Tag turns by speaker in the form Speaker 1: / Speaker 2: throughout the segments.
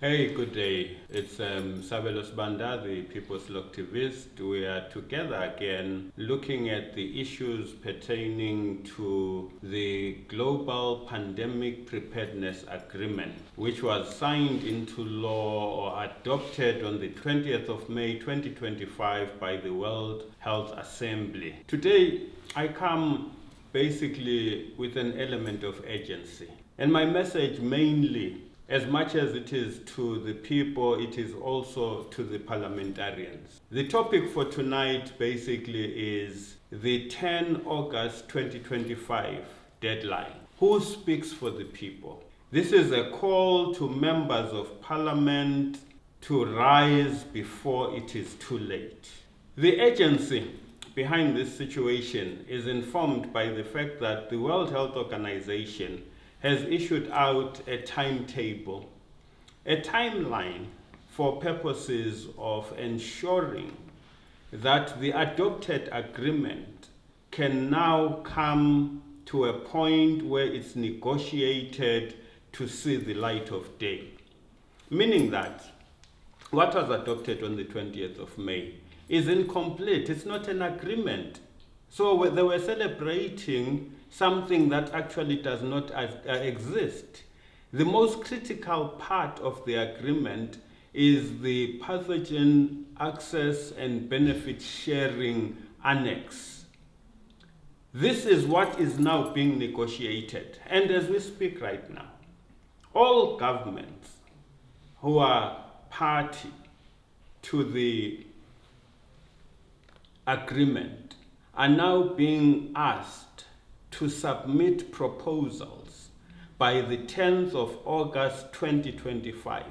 Speaker 1: Hey, good day. It's Sabelos Banda, the People's Activist. We are together again looking at the issues pertaining to the Global Pandemic Preparedness Agreement, which was signed into law or adopted on the 20th of May 2025 by the World Health Assembly. Today, I come basically with an element of urgency. And my message mainly, as much as it is to the people, it is also to the parliamentarians. The topic for tonight basically is the 10 August 2025 deadline. Who speaks for the people? This is a call to members of parliament to rise before it is too late. The urgency behind this situation is informed by the fact that the World Health Organization has issued out a timetable, a timeline for purposes of ensuring that the adopted agreement can now come to a point where it's negotiated to see the light of day. Meaning that what was adopted on the 20th of May is incomplete. It's not an agreement. So they were celebrating something that actually does not exist. The most critical part of the agreement is the pathogen access and benefit sharing annex. This is what is now being negotiated. And as we speak right now, all governments who are party to the agreement are now being asked to submit proposals by the 10th of August 2025,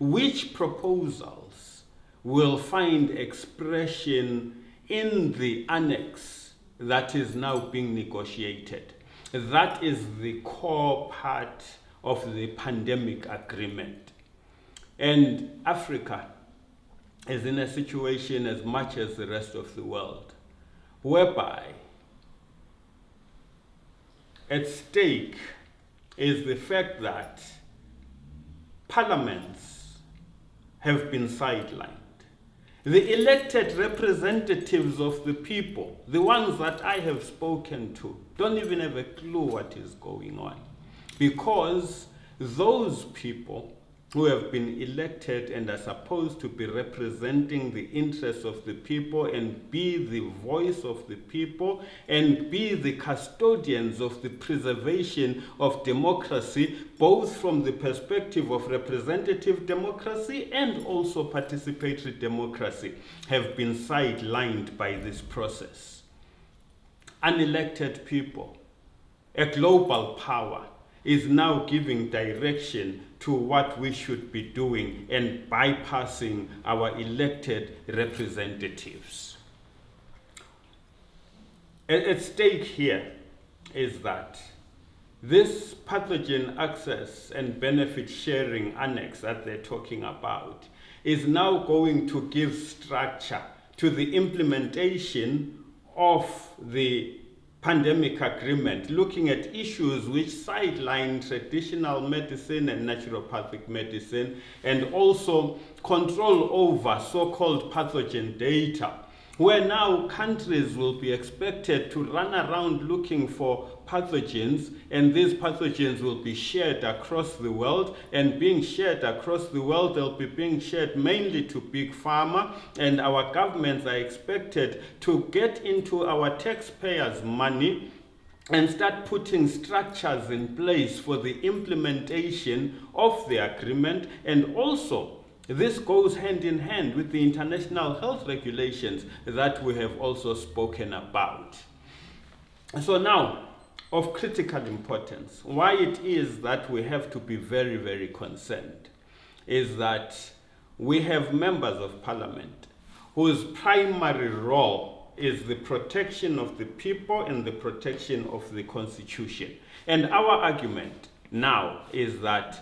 Speaker 1: which proposals will find expression in the annex that is now being negotiated. That is the core part of the pandemic agreement. And Africa is in a situation as much as the rest of the world, whereby at stake is the fact that parliaments have been sidelined. The elected representatives of the people, the ones that I have spoken to, don't even have a clue what is going on, because those people who have been elected and are supposed to be representing the interests of the people and be the voice of the people and be the custodians of the preservation of democracy, both from the perspective of representative democracy and also participatory democracy, have been sidelined by this process. Unelected people, a global power, is now giving direction to what we should be doing and bypassing our elected representatives. At stake here is that this pathogen access and benefit sharing annex that they're talking about is now going to give structure to the implementation of the pandemic agreement, looking at issues which sideline traditional medicine and naturopathic medicine, and also control over so-called pathogen data, where now countries will be expected to run around looking for pathogens, and these pathogens will be shared across the world, and being shared across the world, they'll be being shared mainly to big pharma, and our governments are expected to get into our taxpayers' money and start putting structures in place for the implementation of the agreement. And also, this goes hand in hand with the international health regulations that we have also spoken about. So now, of critical importance, why it is that we have to be very, very concerned is that we have members of parliament whose primary role is the protection of the people and the protection of the constitution. And our argument now is that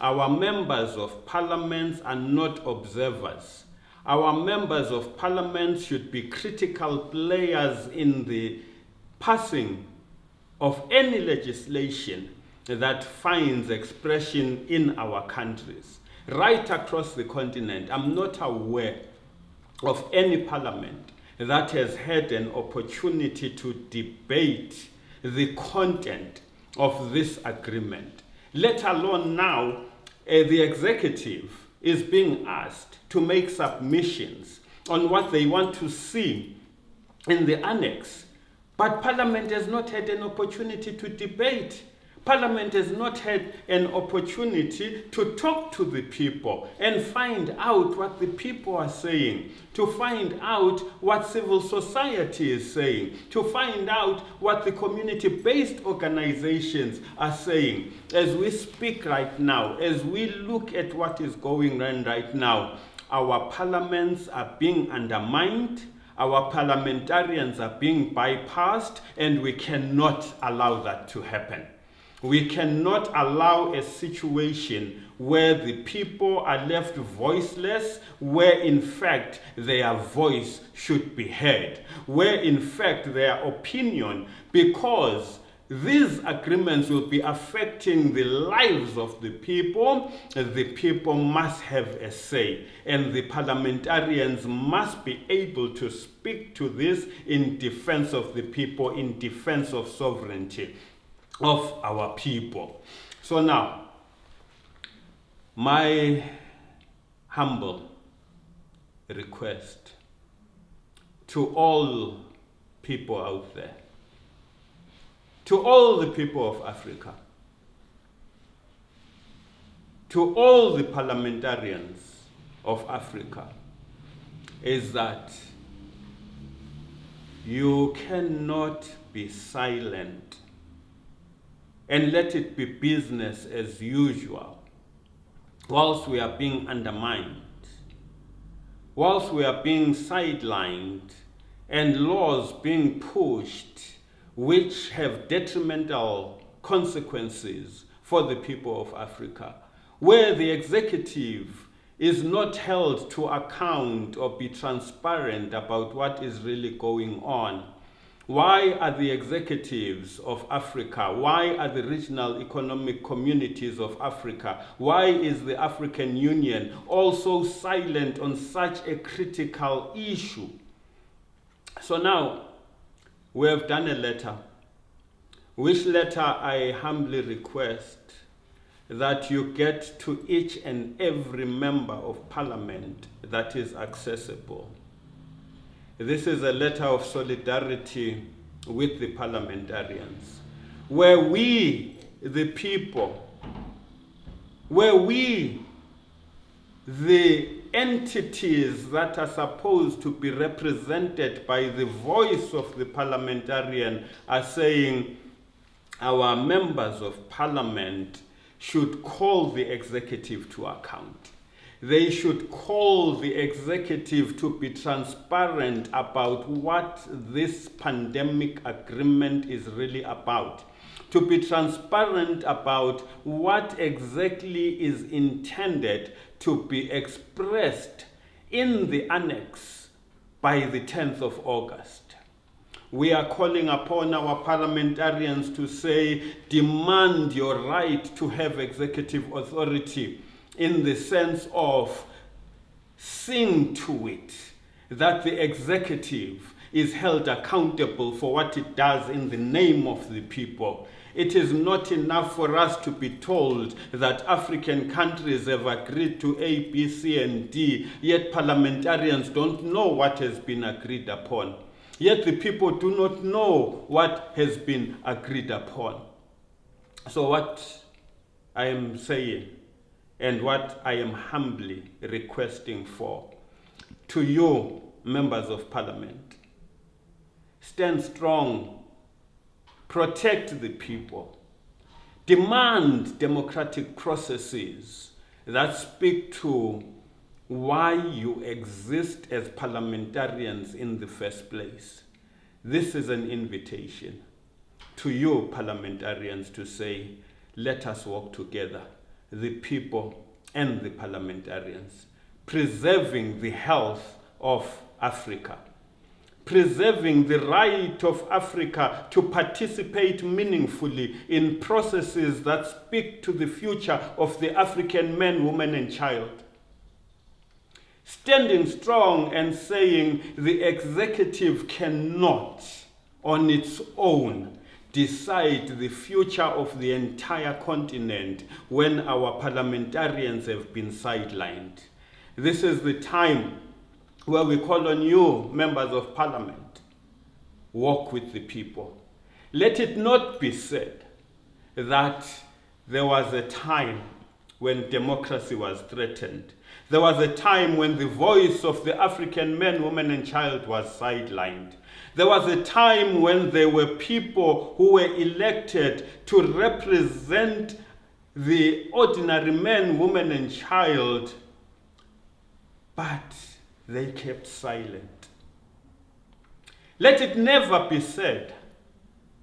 Speaker 1: our members of parliament are not observers. Our members of parliament should be critical players in the passing of any legislation that finds expression in our countries. right across the continent, I'm not aware of any parliament that has had an opportunity to debate the content of this agreement, let alone now the executive is being asked to make submissions on what they want to see in the annex. But Parliament has not had an opportunity to debate. Parliament has not had an opportunity to talk to the people and find out what the people are saying, to find out what civil society is saying, to find out what the community-based organizations are saying. As we speak right now, as we look at what is going on right now, our parliaments are being undermined, our parliamentarians are being bypassed, and we cannot allow that to happen. We cannot allow a situation where the people are left voiceless, where in fact their voice should be heard, where in fact their opinion, because these agreements will be affecting the lives of the people must have a say, and the parliamentarians must be able to speak to this in defense of the people, in defense of sovereignty of our people. So now, my humble request to all people out there, to all the people of Africa, to all the parliamentarians of Africa, is that you cannot be silent and let it be business as usual whilst we are being undermined, whilst we are being sidelined, and laws being pushed which have detrimental consequences for the people of Africa, where the executive is not held to account or be transparent about what is really going on. Why are the executives of Africa, why are the regional economic communities of Africa, why is the African Union also silent on such a critical issue? So now, we have done a letter, which letter I humbly request that you get to each and every member of Parliament that is accessible. This is a letter of solidarity with the parliamentarians, where we, the people, where we, the entities that are supposed to be represented by the voice of the parliamentarian, are saying our members of parliament should call the executive to account. They should call the executive to be transparent about what this pandemic agreement is really about, to be transparent about what exactly is intended to be expressed in the annex by the 10th of August. We are calling upon our parliamentarians to say, demand your right to have executive authority, in the sense of seeing to it that the executive is held accountable for what it does in the name of the people. It is not enough for us to be told that African countries have agreed to A, B, C, and D, yet parliamentarians don't know what has been agreed upon. Yet the people do not know what has been agreed upon. So what I am saying, and what I am humbly requesting for, to you, members of Parliament, stand strong, protect the people, demand democratic processes that speak to why you exist as parliamentarians in the first place. This is an invitation to you, parliamentarians, to say, let us work together, the people and the parliamentarians, preserving the health of Africa, preserving the right of Africa to participate meaningfully in processes that speak to the future of the African man, woman, and child. Standing strong and saying the executive cannot, on its own, decide the future of the entire continent when our parliamentarians have been sidelined. This is the time where we call on you, members of parliament, walk with the people. Let it not be said that there was a time when democracy was threatened. There was a time when the voice of the African man, woman, and child was sidelined. There was a time when there were people who were elected to represent the ordinary man, woman, and child, but they kept silent. Let it never be said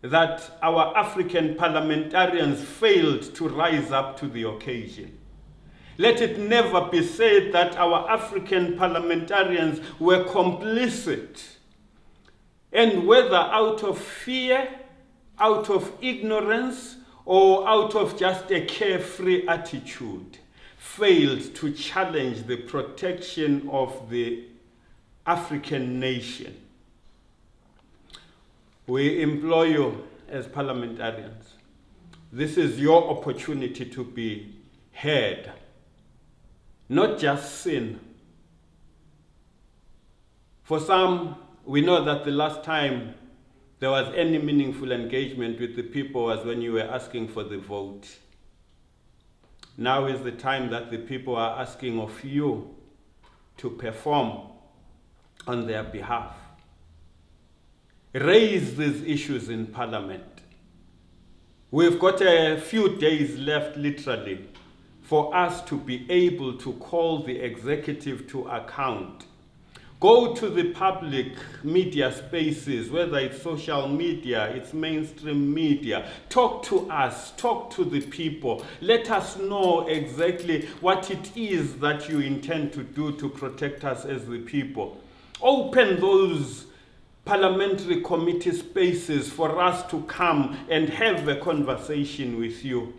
Speaker 1: that our African parliamentarians failed to rise up to the occasion. Let it never be said that our African parliamentarians were complicit, and whether out of fear, out of ignorance, or out of just a carefree attitude, failed to challenge the protection of the African nation. We implore you as parliamentarians, this is your opportunity to be heard, not just seen. For some, we know that the last time there was any meaningful engagement with the people was when you were asking for the vote. Now is the time that the people are asking of you to perform on their behalf. Raise these issues in Parliament. We've got a few days left, literally, for us to be able to call the executive to account. Go to the public media spaces, whether it's social media, it's mainstream media. Talk to us, talk to the people. Let us know exactly what it is that you intend to do to protect us as the people. Open those parliamentary committee spaces for us to come and have a conversation with you,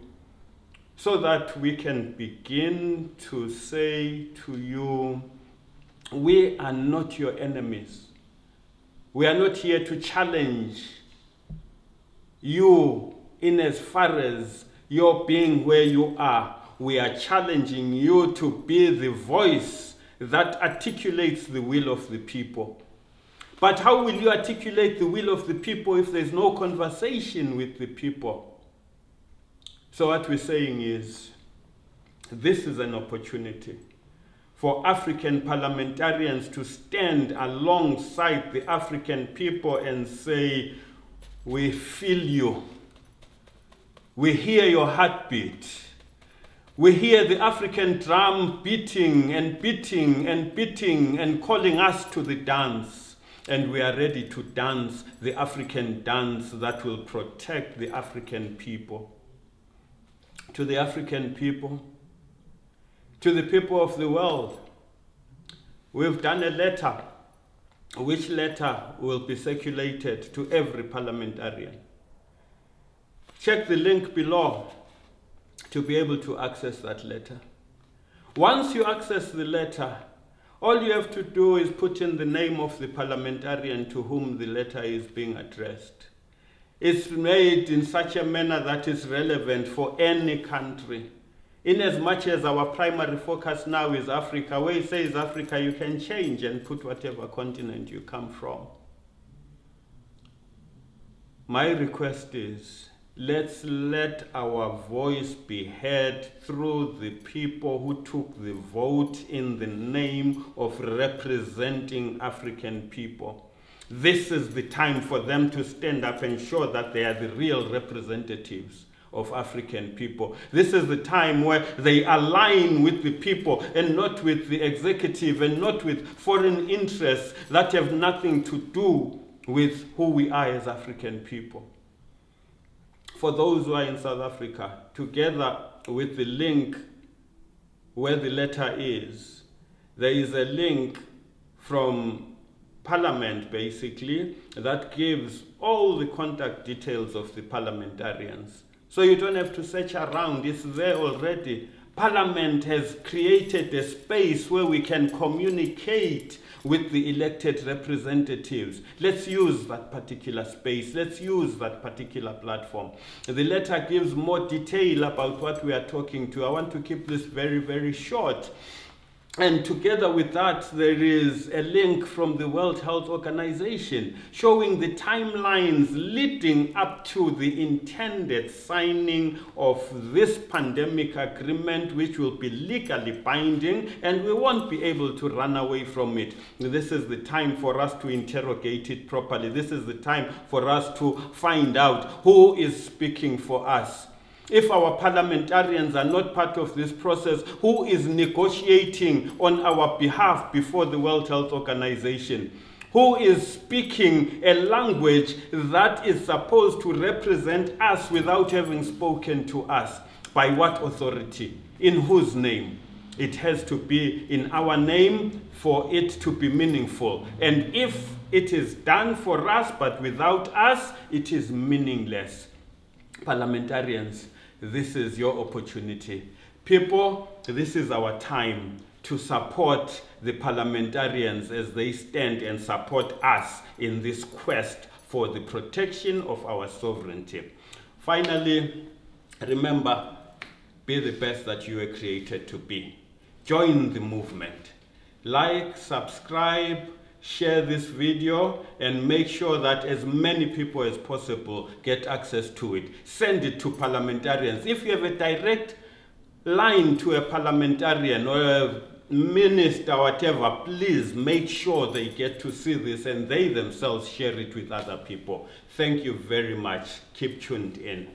Speaker 1: so that we can begin to say to you, we are not your enemies. We are not here to challenge you in as far as your being where you are. We are challenging you to be the voice that articulates the will of the people. But how will you articulate the will of the people if there's no conversation with the people? So what we're saying is, this is an opportunity for African parliamentarians to stand alongside the African people and say, we feel you. We hear your heartbeat. We hear the African drum beating and beating and beating and calling us to the dance. And we are ready to dance the African dance that will protect the African people. To the African people, to the people of the world, we've done a letter, which letter will be circulated to every parliamentarian. Check the link below to be able to access that letter. Once you access the letter, all you have to do is put in the name of the parliamentarian to whom the letter is being addressed. It's made in such a manner that is relevant for any country. In as much as our primary focus now is Africa, where it says Africa, you can change and put whatever continent you come from. My request is, let's let our voice be heard through the people who took the vote in the name of representing African people. This is the time for them to stand up and show that they are the real representatives of African people. This is the time where they align with the people and not with the executive and not with foreign interests that have nothing to do with who we are as African people. For those who are in South Africa, together with the link where the letter is, there is a link from Parliament, basically, that gives all the contact details of the parliamentarians. So you don't have to search around, it's there already. Parliament has created a space where we can communicate with the elected representatives. Let's use that particular space. Let's use that particular platform. The letter gives more detail about what we are talking to. I want to keep this very, very short. And together with that, there is a link from the World Health Organization showing the timelines leading up to the intended signing of this pandemic agreement, which will be legally binding, and we won't be able to run away from it. This is the time for us to interrogate it properly. This is the time for us to find out who is speaking for us. If our parliamentarians are not part of this process, who is negotiating on our behalf before the World Health Organization? Who is speaking a language that is supposed to represent us without having spoken to us? By what authority? In whose name? It has to be in our name for it to be meaningful. And if it is done for us but without us, it is meaningless. Parliamentarians, this is your opportunity. People, this is our time to support the parliamentarians as they stand and support us in this quest for the protection of our sovereignty. Finally, remember, be the best that you were created to be. Join the movement. Like, subscribe, share this video, and make sure that as many people as possible get access to it. Send it to parliamentarians. If you have a direct line to a parliamentarian or a minister or whatever, please make sure they get to see this and they themselves share it with other people. Thank you very much. Keep tuned in.